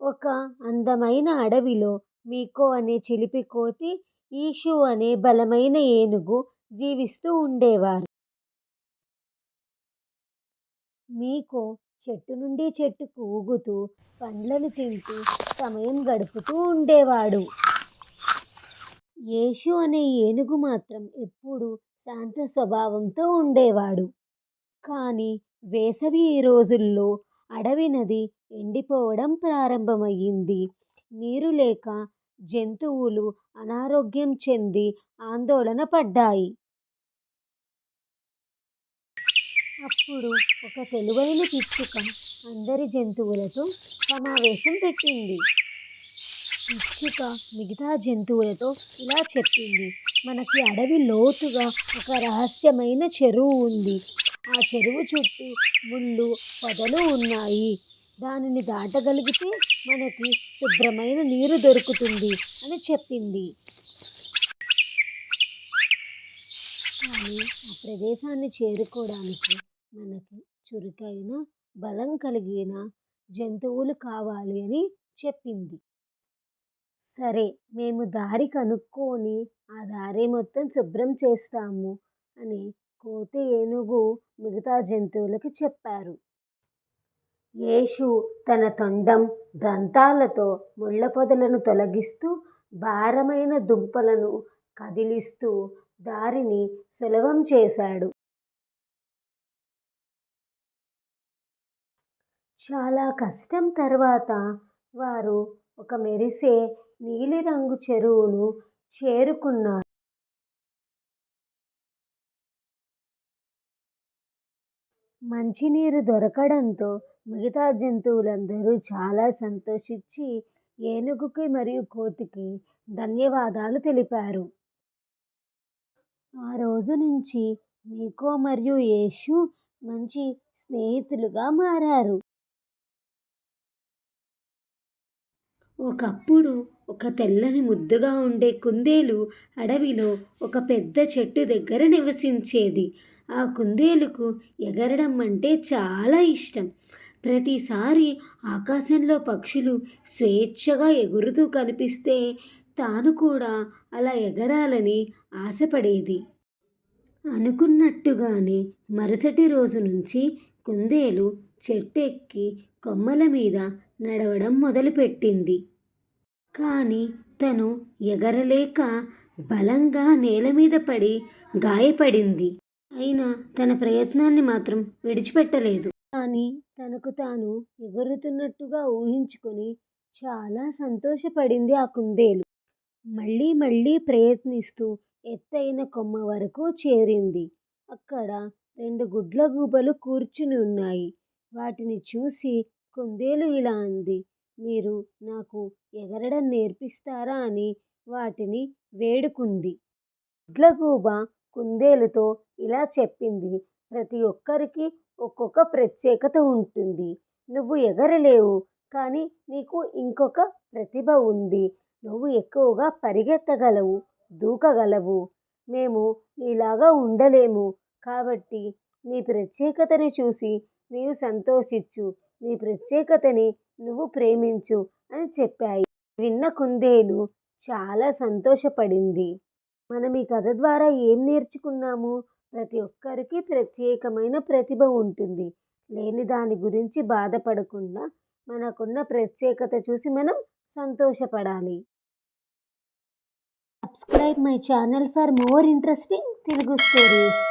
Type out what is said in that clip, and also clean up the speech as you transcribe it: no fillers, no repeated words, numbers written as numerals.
ఒక అందమైన అడవిలో మీకో అనే చిలిపి కోతి, ఈషు అనే బలమైన ఏనుగు జీవిస్తూ ఉండేవారు. మీకో చెట్టు నుండి చెట్టుకు ఊగుతూ, పండ్లను తింటూ సమయం గడుపుతూ ఉండేవాడు. యేషు అనే ఏనుగు మాత్రం ఎప్పుడూ శాంత స్వభావంతో ఉండేవాడు. కానీ వేసవి రోజుల్లో అడవి నది ఎండిపోవడం ప్రారంభమయ్యింది. నీరు లేక జంతువులు అనారోగ్యం చెంది ఆందోళన పడ్డాయి. అప్పుడు ఒక తెలివైన పిచ్చుక అందరి జంతువులతో సమావేశం పెట్టింది. పిచ్చుక మిగతా జంతువులతో ఇలా చెప్పింది: మనకి అడవి లోతుగా ఒక రహస్యమైన చెరువు ఉంది. ఆ చెరువు చుట్టూ ముళ్ళు పొదలు ఉన్నాయి. దానిని దాటగలిగితే మనకి శుభ్రమైన నీరు దొరుకుతుంది అని చెప్పింది. కానీ ఆ ప్రదేశాన్ని చేరుకోవడానికి మనకి చురుకైన, బలం కలిగిన జంతువులు కావాలి అని చెప్పింది. సరే, మేము దారి కనుక్కొని ఆ దారి మొత్తం శుభ్రం చేస్తాము అని కోతి, ఏనుగు మిగతా జంతువులకి చెప్పారు. యేషు తన తొండం, దంతాలతో ముళ్ళ పొదలను తొలగిస్తూ, భారమైన దుంపలను కదిలిస్తూ దారిని సులభం చేశాడు. చాలా కష్టం తర్వాత వారు ఒక మెరిసే నీలిరంగు చెరువును చేరుకున్నారు. మంచినీరు దొరకడంతో మిగతా జంతువులందరూ చాలా సంతోషించి ఏనుగుకి మరియు కోతికి ధన్యవాదాలు తెలిపారు. ఆ రోజు నుంచి మీకో మరియు యేషు మంచి స్నేహితులుగా మారారు. ఒకప్పుడు ఒక తెల్లని ముద్దుగా ఉండే కుందేలు అడవిలో ఒక పెద్ద చెట్టు దగ్గర నివసించేది. ఆ కుందేలుకు ఎగరడం అంటే చాలా ఇష్టం. ప్రతిసారి ఆకాశంలో పక్షులు స్వేచ్ఛగా ఎగురుతూ కనిపిస్తే తాను కూడా అలా ఎగరాలని ఆశపడేది. అనుకున్నట్టుగానే మరుసటి రోజు నుంచి కుందేలు చెట్టెక్కి కొమ్మల మీద నడవడం మొదలుపెట్టింది. కానీ తను ఎగరలేక బలంగా నేల మీద పడి గాయపడింది. అయినా తన ప్రయత్నాన్ని మాత్రం విడిచిపెట్టలేదు. కానీ తనకు తాను ఎగురుతున్నట్టుగా ఊహించుకొని చాలా సంతోషపడింది ఆ కుందేలు. మళ్ళీ మళ్ళీ ప్రయత్నిస్తూ ఎత్తైన కొమ్మ వరకు చేరింది. అక్కడ 2 గుడ్లగూబలు కూర్చుని ఉన్నాయి. వాటిని చూసి కుందేలు ఇలా అంది: మీరు నాకు ఎగరడం నేర్పిస్తారా అని వాటిని వేడుకుంది. గుడ్లగూబ కుందేలుతో ఇలా చెప్పింది: ప్రతి ఒక్కరికి ఒక్కొక్క ప్రత్యేకత ఉంటుంది. నువ్వు ఎగరలేవు, కానీ నీకు ఇంకొక ప్రతిభ ఉంది. నువ్వు ఎక్కువగా పరిగెత్తగలవు, దూకగలవు. మేము నీలాగా ఉండలేము. కాబట్టి నీ ప్రత్యేకతని చూసి నీవు సంతోషించు, నీ ప్రత్యేకతని నువ్వు ప్రేమించు అని చెప్పాయి. విన్న కుందేలు చాలా సంతోషపడింది. మనం ఈ కథ ద్వారా ఏం నేర్చుకున్నాము? ప్రతి ఒక్కరికి ప్రత్యేకమైన ప్రతిభ ఉంటుంది. లేని దాని గురించి బాధపడకుండా మనకున్న ప్రత్యేకత చూసి మనం సంతోషపడాలి. Subscribe my channel for more interesting Telugu stories.